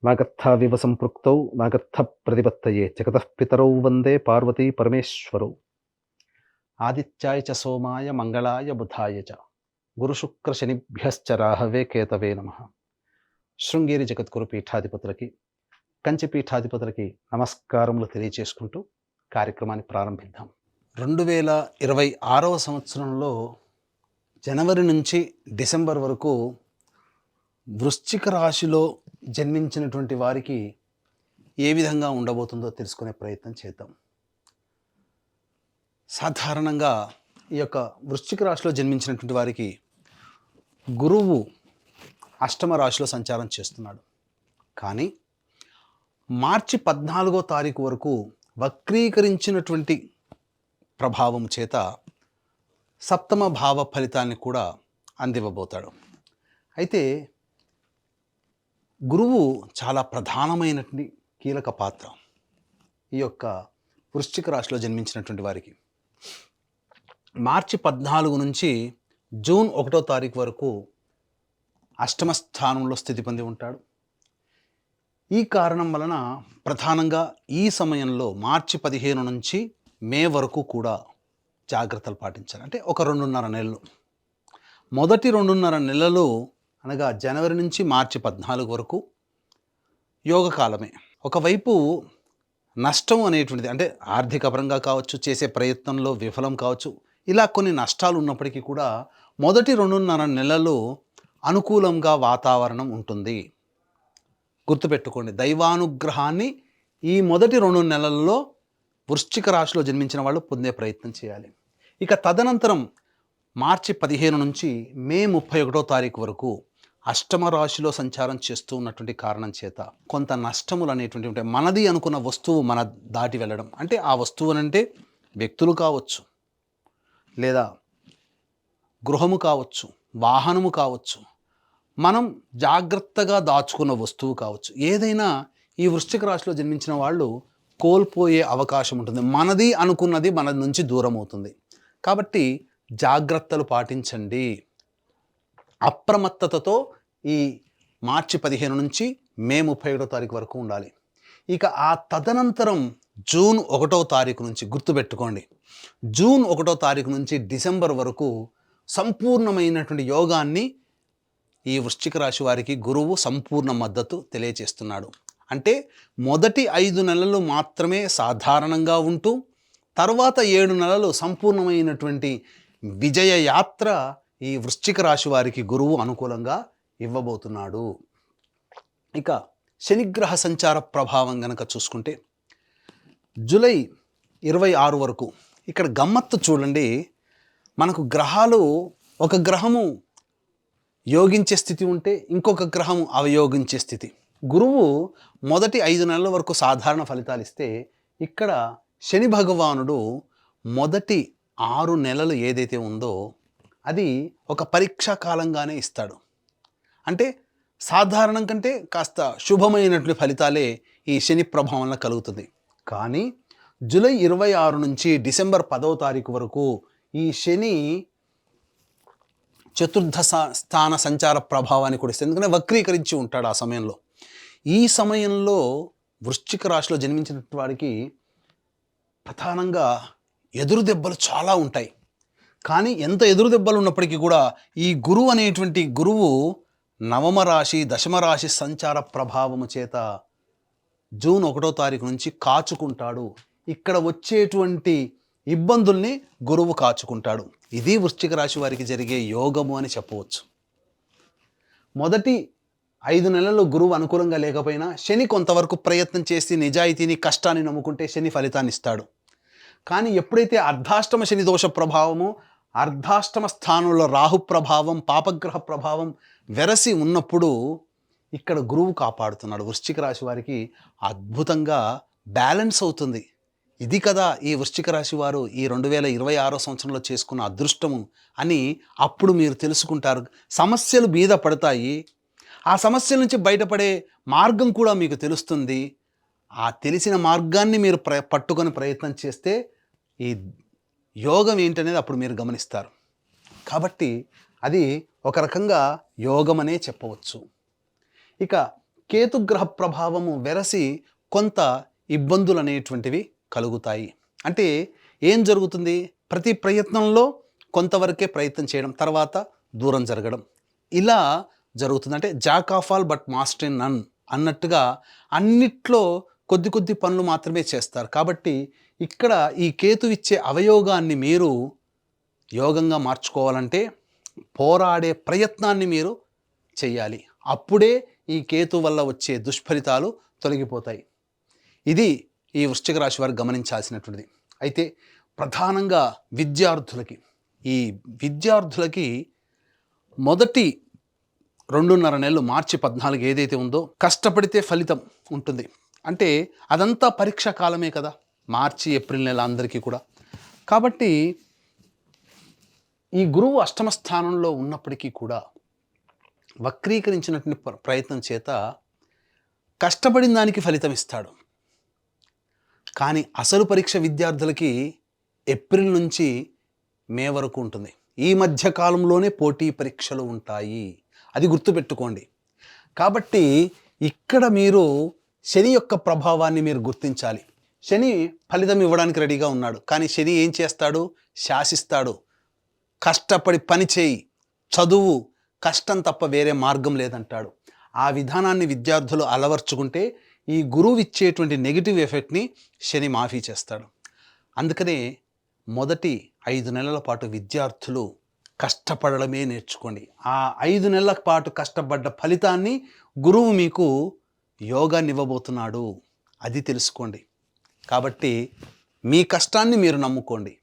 వాగర్థావివ సంపృక్తౌ వాగర్థప్రతిపత్తయే జగతః పితరౌ వందే పార్వతీ పరమేశ్వరౌ. ఆదిత్యాయ చ సోమాయ మంగళాయ బుధాయ చ గురుశుక్రశనిభ్యశ్చ రాహవే కేతవే నమః. శృంగేరి జగద్గురు పీఠాధిపతులకి, కంచి పీఠాధిపతులకి నమస్కారములు తెలియచేసుకుంటూ కార్యక్రమాన్ని ప్రారంభిద్దాం. 2026వ సంవత్సరంలో జనవరి నుంచి డిసెంబర్ వరకు వృశ్చిక రాశిలో జన్మించినటువంటి వారికి ఏ విధంగా ఉండబోతుందో తెలుసుకునే ప్రయత్నం చేద్దాం. సాధారణంగా ఈ యొక్క వృశ్చిక రాశిలో జన్మించినటువంటి వారికి గురువు అష్టమ రాశిలో సంచారం చేస్తున్నాడు. కానీ మార్చి 14వ తారీఖు వరకు వక్రీకరించినటువంటి ప్రభావం చేత సప్తమ భావ ఫలితాన్ని కూడా అందివ్వబోతాడు. అయితే గురువు చాలా ప్రధానమైనటువంటి కీలక పాత్ర ఈ యొక్క వృశ్చిక రాశిలో జన్మించినటువంటి వారికి. మార్చి 14 నుంచి జూన్ 1వ తారీఖు వరకు అష్టమ స్థానంలో స్థితి పొంది ఉంటాడు. ఈ కారణం వలన ప్రధానంగా ఈ సమయంలో మార్చి 15 నుంచి మే వరకు కూడా జాగ్రత్తలు పాటించాలి. అంటే ఒక 2.5 నెలలు. మొదటి 2.5 నెలలు అనగా జనవరి నుంచి మార్చి 14 వరకు యోగకాలమే. ఒకవైపు నష్టం అనేటువంటిది, అంటే ఆర్థిక పరంగా కావచ్చు, చేసే ప్రయత్నంలో విఫలం కావచ్చు, ఇలా కొన్ని నష్టాలు ఉన్నప్పటికీ కూడా మొదటి 2.5 నెలలు అనుకూలంగా వాతావరణం ఉంటుంది. గుర్తుపెట్టుకోండి, దైవానుగ్రహాన్ని ఈ మొదటి 2 నెలల్లో వృశ్చిక రాశిలో జన్మించిన వాళ్ళు పొందే ప్రయత్నం చేయాలి. ఇక తదనంతరం మార్చి 15 నుంచి మే 31వ తారీఖు వరకు అష్టమ రాశిలో సంచారం చేస్తూ ఉన్నటువంటి కారణం చేత కొంత నష్టములు అనేటువంటి ఉంటాయి. మనది అనుకున్న వస్తువు మన దాటి వెళ్ళడం, అంటే ఆ వస్తువు అంటే వ్యక్తులు కావచ్చు, లేదా గృహము కావచ్చు, వాహనము కావచ్చు, మనం జాగ్రత్తగా దాచుకున్న వస్తువు కావచ్చు, ఏదైనా ఈ వృశ్చిక రాశిలో జన్మించిన వాళ్ళు కోల్పోయే అవకాశం ఉంటుంది. మనది అనుకున్నది మన నుంచి దూరం అవుతుంది. కాబట్టి జాగ్రత్తలు పాటించండి. అప్రమత్తతతో ఈ మార్చి 15 నుంచి మే 31వ తారీఖు వరకు ఉండాలి. ఇక ఆ తదనంతరం జూన్ 1వ తారీఖు నుంచి, గుర్తుపెట్టుకోండి, జూన్ 1వ తారీఖు నుంచి డిసెంబర్ వరకు సంపూర్ణమైనటువంటి యోగాన్ని ఈ వృశ్చిక రాశి వారికి గురువు సంపూర్ణ మద్దతు తెలియజేస్తున్నాడు. అంటే మొదటి 5 నెలలు మాత్రమే సాధారణంగా ఉంటూ తర్వాత 7 నెలలు సంపూర్ణమైనటువంటి విజయ యాత్ర ఈ వృశ్చిక రాశి వారికి గురువు అనుకూలంగా ఇవ్వబోతున్నాడు. ఇక శనిగ్రహ సంచార ప్రభావం గనక చూసుకుంటే జూలై 26 వరకు ఇక్కడ గమ్మత్తు చూడండి. మనకు గ్రహాలు, ఒక గ్రహము యోగించే స్థితి ఉంటే ఇంకొక గ్రహం అవయోగించే స్థితి. గురువు మొదటి 5 నెలల వరకు సాధారణ ఫలితాలు ఇస్తే, ఇక్కడ శని భగవానుడు మొదటి 6 నెలలు ఏదైతే ఉందో అది ఒక పరీక్షా కాలంగానే ఇస్తాడు. అంటే సాధారణం కంటే కాస్త శుభమైనటువంటి ఫలితాలే ఈ శని ప్రభావంలో కలుగుతుంది. కానీ జూలై 26 నుంచి డిసెంబర్ 10వ తారీఖు వరకు ఈ శని చతుర్థ స్థాన సంచార ప్రభావాన్ని కూడా ఇస్తుంది. ఎందుకంటే వక్రీకరించి ఉంటాడు ఆ సమయంలో. ఈ సమయంలో వృశ్చిక రాశిలో జన్మించిన వారికి ప్రధానంగా ఎదురు దెబ్బలు చాలా ఉంటాయి. కానీ ఎంత ఎదురు దెబ్బలు ఉన్నప్పటికీ కూడా ఈ గురువు అనేటువంటి గురువు నవమ రాశి, దశమ రాశి సంచార ప్రభావము చేత జూన్ 1వ తారీఖు నుంచి కాచుకుంటాడు. ఇక్కడ వచ్చేటువంటి ఇబ్బందుల్ని గురువు కాచుకుంటాడు. ఇది వృశ్చిక రాశి వారికి జరిగే యోగము అని చెప్పవచ్చు. మొదటి 5 నెలల్లో గురువు అనుకూలంగా లేకపోయినా శని కొంతవరకు ప్రయత్నం చేసి నిజాయితీని, కష్టాన్ని నమ్ముకుంటే శని ఫలితాన్ని ఇస్తాడు. కానీ ఎప్పుడైతే అర్ధాష్టమ శని దోష ప్రభావము, అర్ధాష్టమ స్థానంలో రాహు ప్రభావం, పాపగ్రహ ప్రభావం వెరసి ఉన్నప్పుడు ఇక్కడ గురువు కాపాడుతున్నాడు. వృశ్చిక రాశి వారికి అద్భుతంగా బ్యాలెన్స్ అవుతుంది. ఇది కదా ఈ వృశ్చిక రాశి వారు ఈ 2026 సంవత్సరంలో చేసుకున్న అదృష్టము అని అప్పుడు మీరు తెలుసుకుంటారు. సమస్యలు మీద పడతాయి. ఆ సమస్యల నుంచి బయటపడే మార్గం కూడా మీకు తెలుస్తుంది. ఆ తెలిసిన మార్గాన్ని మీరు పట్టుకొని ప్రయత్నం చేస్తే ఈ యోగం ఏంటనేది అప్పుడు మీరు గమనిస్తారు. కాబట్టి అది ఒక రకంగా యోగమనే చెప్పవచ్చు. ఇక కేతుగ్రహ ప్రభావము వెరసి కొంత ఇబ్బందులు అనేటువంటివి కలుగుతాయి. అంటే ఏం జరుగుతుంది? ప్రతి ప్రయత్నంలో కొంతవరకే ప్రయత్నం చేయడం, తర్వాత దూరం జరగడం, ఇలా జరుగుతుంది. అంటే jack of all but master in none అన్నట్టుగా అన్నిట్లో కొద్ది కొద్ది పనులు మాత్రమే చేస్తారు. కాబట్టి ఇక్కడ ఈ కేతు ఇచ్చే అవయోగాన్ని మీరు యోగంగా మార్చుకోవాలంటే పోరాడే ప్రయత్నాన్ని మీరు చెయ్యాలి. అప్పుడే ఈ కేతు వల్ల వచ్చే దుష్ఫలితాలు తొలగిపోతాయి. ఇది ఈ వృశ్చిక రాశి వారు గమనించాల్సినటువంటిది. అయితే ప్రధానంగా ఈ విద్యార్థులకి మొదటి 2.5 నెలలు మార్చి 14 ఏదైతే ఉందో కష్టపడితే ఫలితం ఉంటుంది. అంటే అదంతా పరీక్షా కాలమే కదా, మార్చి ఏప్రిల్ నెల అందరికీ కూడా. కాబట్టి ఈ గురువు అష్టమ స్థానంలో ఉన్నప్పటికీ కూడా వక్రీకరించినటువంటి ప్రయత్నం చేత కష్టపడిన దానికి ఫలితం ఇస్తాడు. కానీ అసలు పరీక్ష విద్యార్థులకి ఏప్రిల్ నుంచి మే వరకు ఉంటుంది. ఈ మధ్య కాలంలోనే పోటీ పరీక్షలు ఉంటాయి, అది గుర్తుపెట్టుకోండి. కాబట్టి ఇక్కడ మీరు శని యొక్క ప్రభావాన్ని మీరు గుర్తించాలి. శని ఫలితం ఇవ్వడానికి రెడీగా ఉన్నాడు, కానీ శని ఏం చేస్తాడు? శాసిస్తాడు. కష్టపడి పని చేయి, చదువు, కష్టం తప్ప వేరే మార్గం లేదంటాడు. ఆ విధానాన్ని విద్యార్థులు అలవర్చుకుంటే ఈ గురువు ఇచ్చేటువంటి నెగిటివ్ ఎఫెక్ట్ని శని మాఫీ చేస్తాడు. అందుకనే మొదటి 5 నెలల పాటు విద్యార్థులు కష్టపడడమే నేర్చుకోండి. ఆ 5 నెలల పాటు కష్టపడ్డ ఫలితాన్ని గురువు మీకు యోగాన్ని ఇవ్వబోతున్నాడు, అది తెలుసుకోండి. కాబట్టి మీ కష్టాన్ని మీరు నమ్ముకోండి,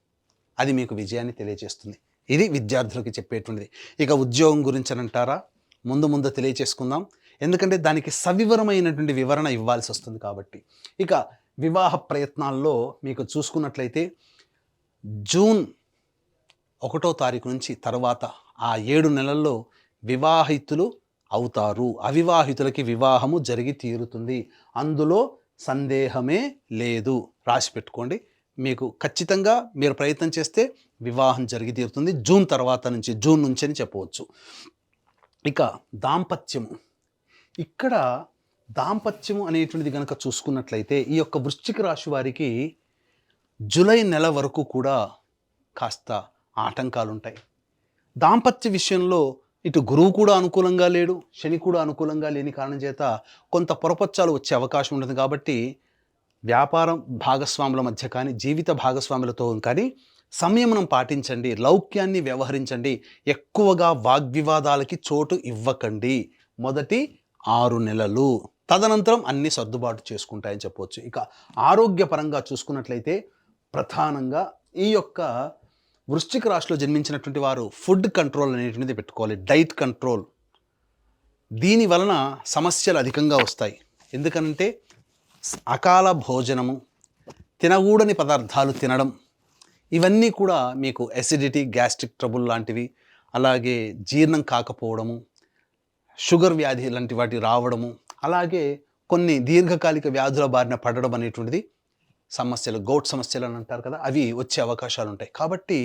అది మీకు విజయాన్ని తెలియజేస్తుంది. ఇది విద్యార్థులకి చెప్పేటువంటిది. ఇక ఉద్యోగం గురించి అని అంటారా, ముందు తెలియచేసుకుందాం, ఎందుకంటే దానికి సవివరమైనటువంటి వివరణ ఇవ్వాల్సి వస్తుంది. కాబట్టి ఇక వివాహ ప్రయత్నాల్లో మీకు చూసుకున్నట్లయితే జూన్ 1వ తారీఖు నుంచి తర్వాత ఆ 7 నెలల్లో వివాహితులు అవుతారు. అవివాహితులకి వివాహము జరిగి తీరుతుంది, అందులో సందేహమే లేదు. రాసి పెట్టుకోండి. మీకు ఖచ్చితంగా మీరు ప్రయత్నం చేస్తే వివాహం జరిగి తీరుతుంది జూన్ తర్వాత నుంచి, జూన్ నుంచి అని చెప్పవచ్చు. ఇక దాంపత్యము, ఇక్కడ దాంపత్యము అనేటువంటిది కనుక చూసుకున్నట్లయితే ఈ యొక్క వృశ్చిక రాశి వారికి జూలై నెల వరకు కూడా కాస్త ఆటంకాలు ఉంటాయి. దాంపత్య విషయంలో ఇటు గురువు కూడా అనుకూలంగా లేడు, శని కూడా అనుకూలంగా లేని కారణం చేత కొంత పొరపచ్చాలు వచ్చే అవకాశం ఉంటుంది. కాబట్టి వ్యాపారం భాగస్వాముల మధ్య కానీ, జీవిత భాగస్వాములతో కానీ సంయమనం పాటించండి, లౌక్యాన్ని వ్యవహరించండి, ఎక్కువగా వాగ్వివాదాలకి చోటు ఇవ్వకండి మొదటి 6 నెలలు. తదనంతరం అన్ని సర్దుబాటు చేసుకుంటాయని చెప్పవచ్చు. ఇక ఆరోగ్యపరంగా చూసుకున్నట్లయితే ప్రధానంగా ఈ యొక్క వృశ్చిక రాశిలో జన్మించినటువంటి వారు ఫుడ్ కంట్రోల్ అనేటువంటిది పెట్టుకోవాలి, డైట్ కంట్రోల్. దీని వలన సమస్యలు అధికంగా వస్తాయి. ఎందుకంటే అకాల భోజనము, తినకూడని పదార్థాలు తినడం, ఇవన్నీ కూడా మీకు ఎసిడిటీ, గ్యాస్ట్రిక్ ట్రబుల్ లాంటివి, అలాగే జీర్ణం కాకపోవడము, షుగర్ వ్యాధి లాంటి వాటి రావడము, అలాగే కొన్ని దీర్ఘకాలిక వ్యాధుల బారిన పడడం అనేటువంటిది సమస్యలు, గౌట్ సమస్యలు అని అంటారు కదా, అవి వచ్చే అవకాశాలు ఉంటాయి. కాబట్టి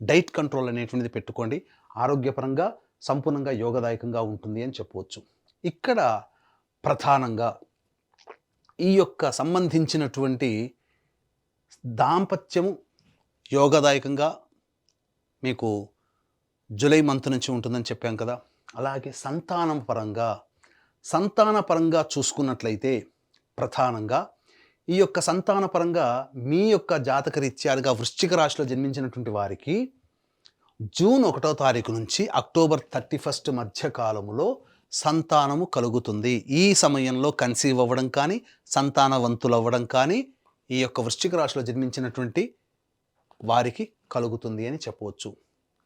డైట్ కంట్రోల్ అనేటువంటిది పెట్టుకోండి. ఆరోగ్యపరంగా సంపూర్ణంగా యోగదాయకంగా ఉంటుంది అని చెప్పవచ్చు. ఇక్కడ ప్రధానంగా ఈ యొక్క సంబంధించినటువంటి దాంపత్యము యోగదాయకంగా మీకు జూలై మంత్ నుంచి ఉంటుందని చెప్పాం కదా. అలాగే సంతాన పరంగా చూసుకున్నట్లయితే ప్రధానంగా ఈ యొక్క సంతానపరంగా మీ యొక్క జాతక రీత్యాలుగా వృశ్చిక రాశిలో జన్మించినటువంటి వారికి జూన్ 1వ తారీఖు నుంచి అక్టోబర్ 31 మధ్య కాలంలో సంతానము కలుగుతుంది. ఈ సమయంలో కన్సీవ్ అవ్వడం కానీ, సంతానవంతులు అవ్వడం కానీ ఈ యొక్క వృశ్చిక రాశిలో జన్మించినటువంటి వారికి కలుగుతుంది అని చెప్పవచ్చు.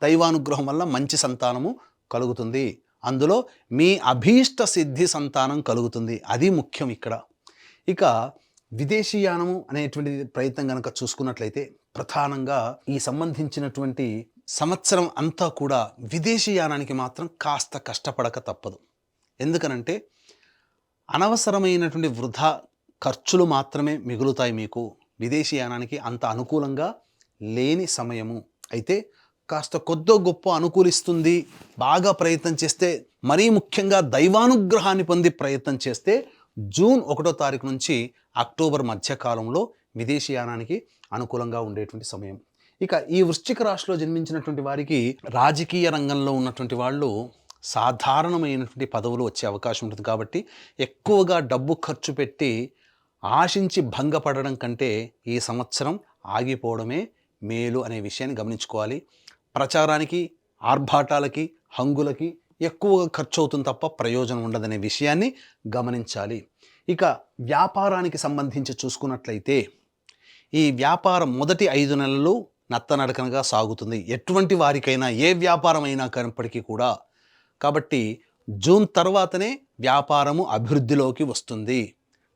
దైవానుగ్రహం వల్ల మంచి సంతానము కలుగుతుంది, అందులో మీ అభీష్ట సిద్ధి సంతానం కలుగుతుంది, అది ముఖ్యం ఇక్కడ. ఇక విదేశీయానము అనేటువంటి ప్రయత్నం కనుక చూసుకున్నట్లయితే ప్రధానంగా ఈ సంబంధించినటువంటి సంవత్సరం అంతా కూడా విదేశీయానానికి మాత్రం కాస్త కష్టపడక తప్పదు. ఎందుకనంటే అనవసరమైనటువంటి వృధా ఖర్చులు మాత్రమే మిగులుతాయి మీకు. విదేశీయానానికి అంత అనుకూలంగా లేని సమయము. అయితే కాస్త కొద్దో గొప్ప అనుకూలిస్తుంది. బాగా ప్రయత్నం చేస్తే, మరీ ముఖ్యంగా దైవానుగ్రహాన్ని పొంది ప్రయత్నం చేస్తే జూన్ 1వ తారీఖు నుంచి అక్టోబర్ మధ్యకాలంలో విదేశీయానానికి అనుకూలంగా ఉండేటువంటి సమయం. ఇక ఈ వృశ్చిక రాశిలో జన్మించినటువంటి వారికి రాజకీయ రంగంలో ఉన్నటువంటి వాళ్ళు సాధారణమైనటువంటి పదవులు వచ్చే అవకాశం ఉంటుంది. కాబట్టి ఎక్కువగా డబ్బు ఖర్చు పెట్టి ఆశించి భంగపడడం కంటే ఈ సంవత్సరం ఆగిపోవడమే మేలు అనే విషయాన్ని గమనించుకోవాలి. ప్రచారానికి, ఆర్భాటాలకి, హంగులకి ఎక్కువగా ఖర్చు అవుతుంది తప్ప ప్రయోజనం ఉండదనే విషయాన్ని గమనించాలి. ఇక వ్యాపారానికి సంబంధించి చూసుకున్నట్లయితే ఈ వ్యాపారం మొదటి 5 నెలలు నత్తనడకనగా సాగుతుంది. ఎటువంటి వారికైనా ఏ వ్యాపారం అయినా కనప్పటికీ కూడా. కాబట్టి జూన్ తర్వాతనే వ్యాపారము అభివృద్ధిలోకి వస్తుంది.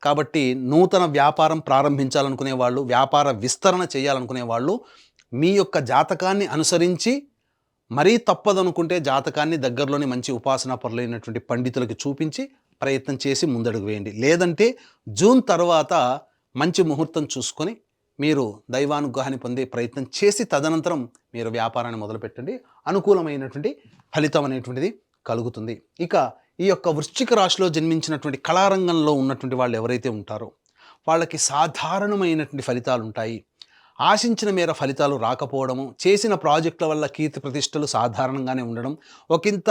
కాబట్టి నూతన వ్యాపారం ప్రారంభించాలనుకునే వాళ్ళు, వ్యాపార విస్తరణ చేయాలనుకునే వాళ్ళు మీ యొక్క జాతకాన్ని అనుసరించి, మరీ తప్పదనుకుంటే జాతకాన్ని దగ్గరలోని మంచి ఉపాసనా పరులైనటువంటి పండితులకు చూపించి ప్రయత్నం చేసి ముందడుగు వేయండి. లేదంటే జూన్ తర్వాత మంచి ముహూర్తం చూసుకొని మీరు దైవానుగ్రహాన్ని పొందే ప్రయత్నం చేసి తదనంతరం మీరు వ్యాపారాన్ని మొదలుపెట్టండి. అనుకూలమైనటువంటి ఫలితం అనేటువంటిది కలుగుతుంది. ఇక ఈ యొక్క వృశ్చిక రాశిలో జన్మించినటువంటి కళారంగంలో ఉన్నటువంటి వాళ్ళు ఎవరైతే ఉంటారో వాళ్ళకి సాధారణమైనటువంటి ఫలితాలు ఉంటాయి. ఆశించిన మేర ఫలితాలు రాకపోవడము, చేసిన ప్రాజెక్టుల వల్ల కీర్తి ప్రతిష్టలు సాధారణంగానే ఉండడం, ఒకంత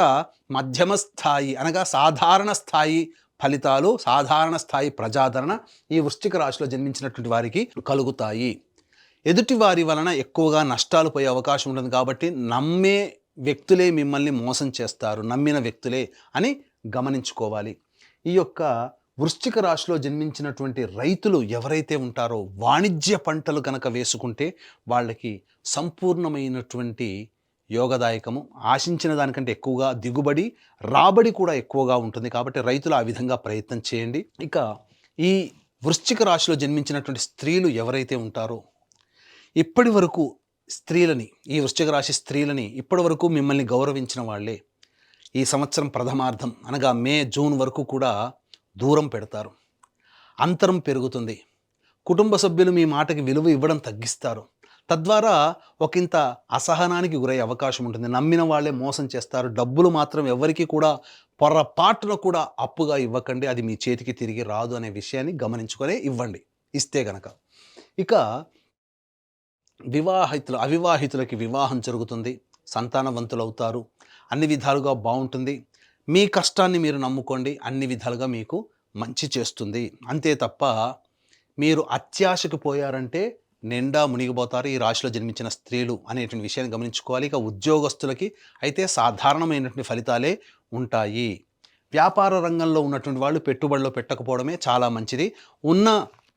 మధ్యమ స్థాయి అనగా సాధారణ స్థాయి ఫలితాలు, సాధారణ స్థాయి ప్రజాదరణ ఈ వృశ్చిక రాశిలో జన్మించినటువంటి వారికి కలుగుతాయి. ఎదుటి వారి వలన ఎక్కువగా నష్టాలు పోయే అవకాశం ఉంటుంది. కాబట్టి నమ్మే వ్యక్తులే మిమ్మల్ని మోసం చేస్తారు, నమ్మిన వ్యక్తులే అని గమనించుకోవాలి. ఈ యొక్క వృశ్చిక రాశిలో జన్మించినటువంటి రైతులు ఎవరైతే ఉంటారో వాణిజ్య పంటలు కనుక వేసుకుంటే వాళ్ళకి సంపూర్ణమైనటువంటి యోగదాయకము, ఆశించిన దానికంటే ఎక్కువగా దిగుబడి, రాబడి కూడా ఎక్కువగా ఉంటుంది. కాబట్టి రైతులు ఆ విధంగా ప్రయత్నం చేయండి. ఇక ఈ వృశ్చిక రాశిలో జన్మించినటువంటి స్త్రీలు ఎవరైతే ఉంటారో ఇప్పటి వరకు స్త్రీలని, ఈ వృశ్చిక రాశి స్త్రీలని ఇప్పటి వరకు మిమ్మల్ని గౌరవించిన వాళ్ళే ఈ సంవత్సరం ప్రథమార్థం అనగా మే, జూన్ వరకు కూడా దూరం పెడతారు. అంతరం పెరుగుతుంది. కుటుంబ సభ్యులు మీ మాటకి విలువ ఇవ్వడం తగ్గిస్తారు. తద్వారా ఒకంత అసహనానికి గురయ్యే అవకాశం ఉంటుంది. నమ్మిన వాళ్ళే మోసం చేస్తారు. డబ్బులు మాత్రం ఎవరికి కూడా పొరపాటున కూడా అప్పుగా ఇవ్వకండి, అది మీ చేతికి తిరిగి రాదు అనే విషయాన్ని గమనించుకొని ఇవ్వండి ఇస్తే గనక. ఇక అవివాహితులకి వివాహం జరుగుతుంది, సంతానవంతులు అవుతారు, అన్ని విధాలుగా బాగుంటుంది. మీ కష్టాన్ని మీరు నమ్ముకోండి, అన్ని విధాలుగా మీకు మంచి చేస్తుంది. అంతే తప్ప మీరు అత్యాశకు పోయారంటే నిండా మునిగిపోతారు ఈ రాశిలో జన్మించిన స్త్రీలు అనేటువంటి విషయాన్ని గమనించుకోవాలి. ఇక ఉద్యోగస్తులకి అయితే సాధారణమైనటువంటి ఫలితాలే ఉంటాయి. వ్యాపార రంగంలో ఉన్నటువంటి వాళ్ళు పెట్టుబడిలో పెట్టకపోవడమే చాలా మంచిది. ఉన్న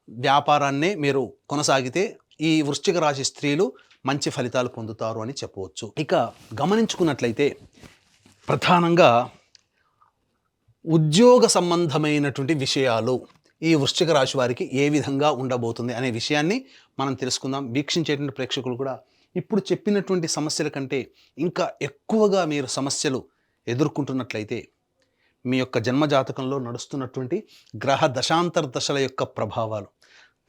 వ్యాపారాన్నే మీరు కొనసాగితే ఈ వృశ్చిక రాశి స్త్రీలు మంచి ఫలితాలు పొందుతారు అని చెప్పవచ్చు. ఇక గమనించుకున్నట్లయితే ప్రధానంగా ఉద్యోగ సంబంధమైనటువంటి విషయాలు ఈ వృశ్చిక రాశి వారికి ఏ విధంగా ఉండబోతుంది అనే విషయాన్ని మనం తెలుసుకుందాం. వీక్షించేటువంటి ప్రేక్షకులు కూడా ఇప్పుడు చెప్పినటువంటి సమస్యల కంటే ఇంకా ఎక్కువగా మీరు సమస్యలు ఎదుర్కొంటున్నట్లయితే మీ యొక్క జన్మజాతకంలో నడుస్తున్నటువంటి గ్రహ దశాంతర దశల యొక్క ప్రభావాలు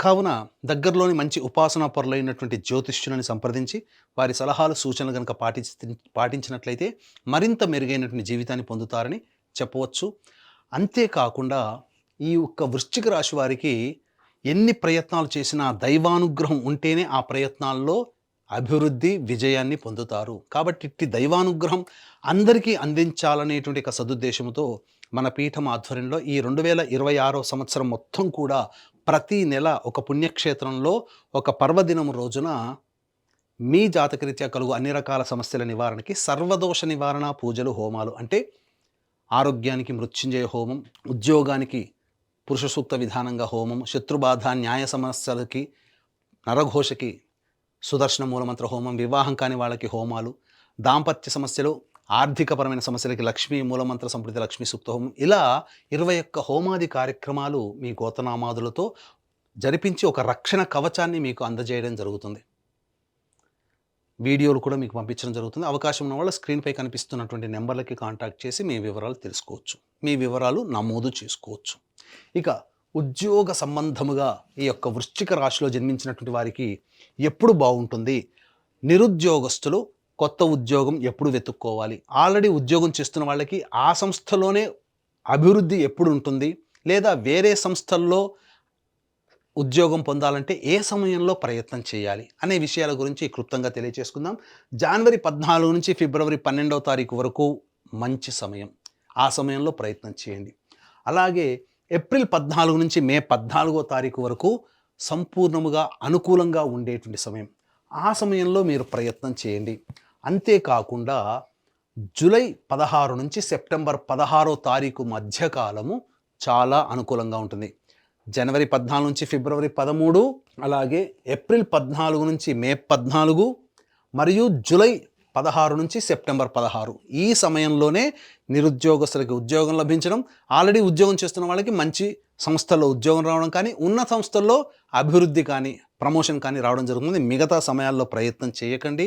కావున దగ్గరలోని మంచి ఉపాసనా పరులైనటువంటి జ్యోతిష్యులను సంప్రదించి వారి సలహాలు, సూచనలు కనుక పాటించినట్లయితే మరింత మెరుగైనటువంటి జీవితాన్ని పొందుతారని చెప్పవచ్చు. అంతేకాకుండా ఈ యొక్క వృశ్చిక రాశి వారికి ఎన్ని ప్రయత్నాలు చేసినా దైవానుగ్రహం ఉంటేనే ఆ ప్రయత్నాల్లో అభివృద్ధి, విజయాన్ని పొందుతారు. కాబట్టి ఇట్టి దైవానుగ్రహం అందరికీ అందించాలనేటువంటి ఒక సదుద్దేశంతో మన పీఠం ఆధ్వర్యంలో ఈ 2026 సంవత్సరం మొత్తం కూడా ప్రతి నెల ఒక పుణ్యక్షేత్రంలో ఒక పర్వదినం రోజున మీ జాతకరీత్యా కలుగు అన్ని రకాల సమస్యల నివారణకి సర్వదోష నివారణ పూజలు, హోమాలు అంటే ఆరోగ్యానికి మృత్యుంజయ హోమం, ఉద్యోగానికి పురుష సూక్త విధానంగా హోమం, శత్రుబాధ, న్యాయ సమస్యలకి, నరఘోషకి సుదర్శన మూలమంత్ర హోమం, వివాహం కాని వాళ్ళకి హోమాలు, దాంపత్య సమస్యలు, ఆర్థికపరమైన సమస్యలకి లక్ష్మీ మూలమంత్ర సంప్రీతి లక్ష్మీ సూక్త హోమం, ఇలా 21 హోమాది కార్యక్రమాలు మీ గోతనామాదులతో జరిపించి ఒక రక్షణ కవచాన్ని మీకు అందజేయడం జరుగుతుంది. వీడియోలు కూడా మీకు పంపించడం జరుగుతుంది. అవకాశం ఉన్న వాళ్ళు స్క్రీన్పై కనిపిస్తున్నటువంటి నెంబర్లకి కాంటాక్ట్ చేసి మీ వివరాలు తెలుసుకోవచ్చు, మీ వివరాలు నమోదు చేసుకోవచ్చు. ఇక ఉద్యోగ సంబంధముగా ఈ యొక్క వృశ్చిక రాశిలో జన్మించినటువంటి వారికి ఎప్పుడు బాగుంటుంది? నిరుద్యోగస్తులు కొత్త ఉద్యోగం ఎప్పుడు వెతుక్కోవాలి, ఆల్రెడీ ఉద్యోగం చేస్తున్న వాళ్ళకి ఆ సంస్థలోనే అభివృద్ధి ఎప్పుడు ఉంటుంది, లేదా వేరే సంస్థల్లో ఉద్యోగం పొందాలంటే ఏ సమయంలో ప్రయత్నం చేయాలి అనే విషయాల గురించి క్లుప్తంగా తెలియజేసుకుందాం. జనవరి 14 నుంచి ఫిబ్రవరి 12వ తారీఖు వరకు మంచి సమయం. ఆ సమయంలో ప్రయత్నం చేయండి. అలాగే ఏప్రిల్ 14 నుంచి మే 14వ తారీఖు వరకు సంపూర్ణముగా అనుకూలంగా ఉండేటువంటి సమయం. ఆ సమయంలో మీరు ప్రయత్నం చేయండి. అంతేకాకుండా జూలై 16 నుంచి సెప్టెంబర్ 16వ తారీఖు మధ్యకాలము చాలా అనుకూలంగా ఉంటుంది. జనవరి 14 నుంచి ఫిబ్రవరి 13, అలాగే ఏప్రిల్ 14 నుంచి మే 14 మరియు జూలై 16 నుంచి సెప్టెంబర్ 16 ఈ సమయంలోనే నిరుద్యోగస్తులకి ఉద్యోగం లభించడం, ఆల్రెడీ ఉద్యోగం చేస్తున్న వాళ్ళకి మంచి సంస్థల్లో ఉద్యోగం రావడం కానీ, ఉన్న సంస్థల్లో అభివృద్ధి కానీ, ప్రమోషన్ కానీ రావడం జరుగుతుంది. మిగతా సమయాల్లో ప్రయత్నం చేయకండి.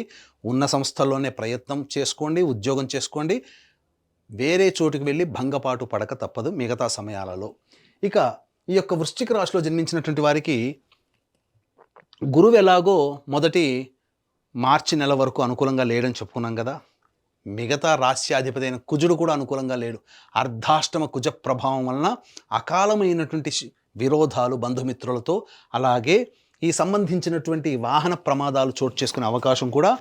ఉన్న సంస్థల్లోనే ప్రయత్నం చేసుకోండి, ఉద్యోగం చేసుకోండి. వేరే చోటుకి వెళ్ళి భంగపాటు పడక తప్పదు మిగతా సమయాలలో. ఇక ఈ యొక్క వృశ్చిక రాశిలో జన్మించినటువంటి వారికి గురువు ఎలాగో మొదటి మార్చి నెల వరకు అనుకూలంగా లేడని చెప్పుకున్నాం కదా. మిగతా రాశ్యాధిపతి అయిన కుజుడు కూడా అనుకూలంగా లేడు. అర్ధాష్టమ కుజ ప్రభావం వలన అకాలమైనటువంటి విరోధాలు బంధుమిత్రులతో, అలాగే ఈ సంబంధించినటువంటి వాహన ప్రమాదాలు చోటు చేసుకునే అవకాశం కూడా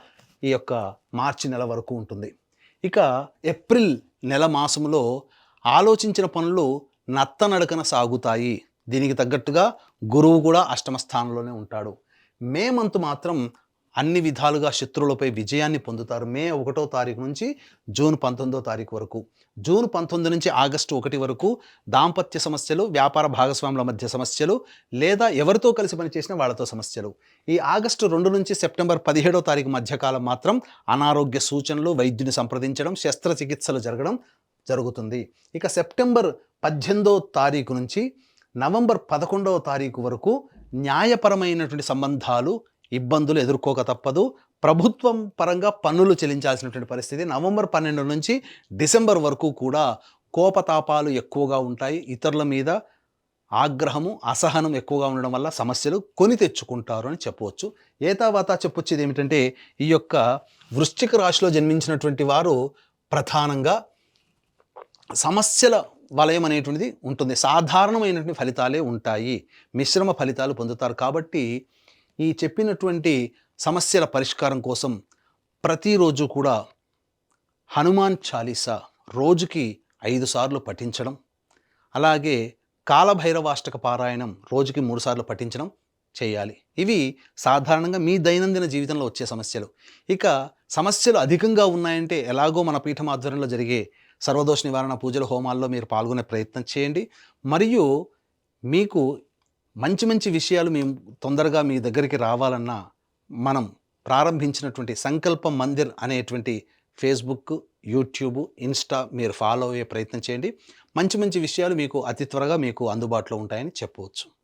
ఈ యొక్క మార్చి నెల వరకు ఉంటుంది. ఇక ఏప్రిల్ నెల మాసంలో ఆలోచించిన పనులు నత్తనడకన సాగుతాయి. దీనికి తగ్గట్టుగా గురువు కూడా అష్టమ స్థానంలోనే ఉంటాడు. మే మంత్ మాత్రం అన్ని విధాలుగా శత్రువులపై విజయాన్ని పొందుతారు. మే 1వ తారీఖు నుంచి జూన్ 19వ తారీఖు వరకు. జూన్ 19 నుంచి ఆగస్టు 1 వరకు దాంపత్య సమస్యలు, వ్యాపార భాగస్వాముల మధ్య సమస్యలు, లేదా ఎవరితో కలిసి పనిచేసినా వాళ్ళతో సమస్యలు. ఈ ఆగస్టు 2 నుంచి సెప్టెంబర్ 17వ తారీఖు మధ్యకాలం మాత్రం అనారోగ్య సూచనలు, వైద్యుని సంప్రదించడం, శస్త్రచికిత్సలు జరుగుతుంది. ఇక సెప్టెంబర్ 18వ తారీఖు నుంచి నవంబర్ 11వ తారీఖు వరకు న్యాయపరమైనటువంటి సంబంధాలు, ఇబ్బందులు ఎదుర్కోక తప్పదు. ప్రభుత్వం పరంగా పన్నులు చెల్లించాల్సినటువంటి పరిస్థితి. నవంబర్ 12 నుంచి డిసెంబర్ వరకు కూడా కోపతాపాలు ఎక్కువగా ఉంటాయి. ఇతరుల మీద ఆగ్రహము, అసహనం ఎక్కువగా ఉండడం వల్ల సమస్యలు కొని తెచ్చుకుంటారు అని చెప్పవచ్చు. ఏతావాతా చెప్పొచ్చేది ఏమిటంటే, ఈ యొక్క వృశ్చిక రాశిలో జన్మించినటువంటి వారు ప్రధానంగా సమస్యల వలయం అనేటువంటిది ఉంటుంది. సాధారణమైనటువంటి ఫలితాలే ఉంటాయి, మిశ్రమ ఫలితాలు పొందుతారు. కాబట్టి ఈ చెప్పినటువంటి సమస్యల పరిష్కారం కోసం ప్రతిరోజు కూడా హనుమాన్ చాలీసా రోజుకి 5 సార్లు పఠించడం, అలాగే కాలభైరవాష్టక పారాయణం రోజుకి 3 సార్లు పఠించడం చేయాలి. ఇవి సాధారణంగా మీ దైనందిన జీవితంలో వచ్చే సమస్యలు. ఇక సమస్యలు అధికంగా ఉన్నాయంటే ఎలాగో మన పీఠం ఆధ్వర్యంలో జరిగే సర్వదోష నివారణ పూజల, హోమాల్లో మీరు పాల్గొనే ప్రయత్నం చేయండి. మరియు మీకు మంచి మంచి విషయాలు మేము తొందరగా మీ దగ్గరికి రావాలన్నా మనం ప్రారంభించినటువంటి సంకల్ప మందిర్ అనేటువంటి ఫేస్బుక్, యూట్యూబ్, ఇన్స్టా మీరు ఫాలో అయ్యే ప్రయత్నం చేయండి. మంచి మంచి విషయాలు మీకు అతి త్వరగా మీకు అందుబాటులో ఉంటాయని చెప్పవచ్చు.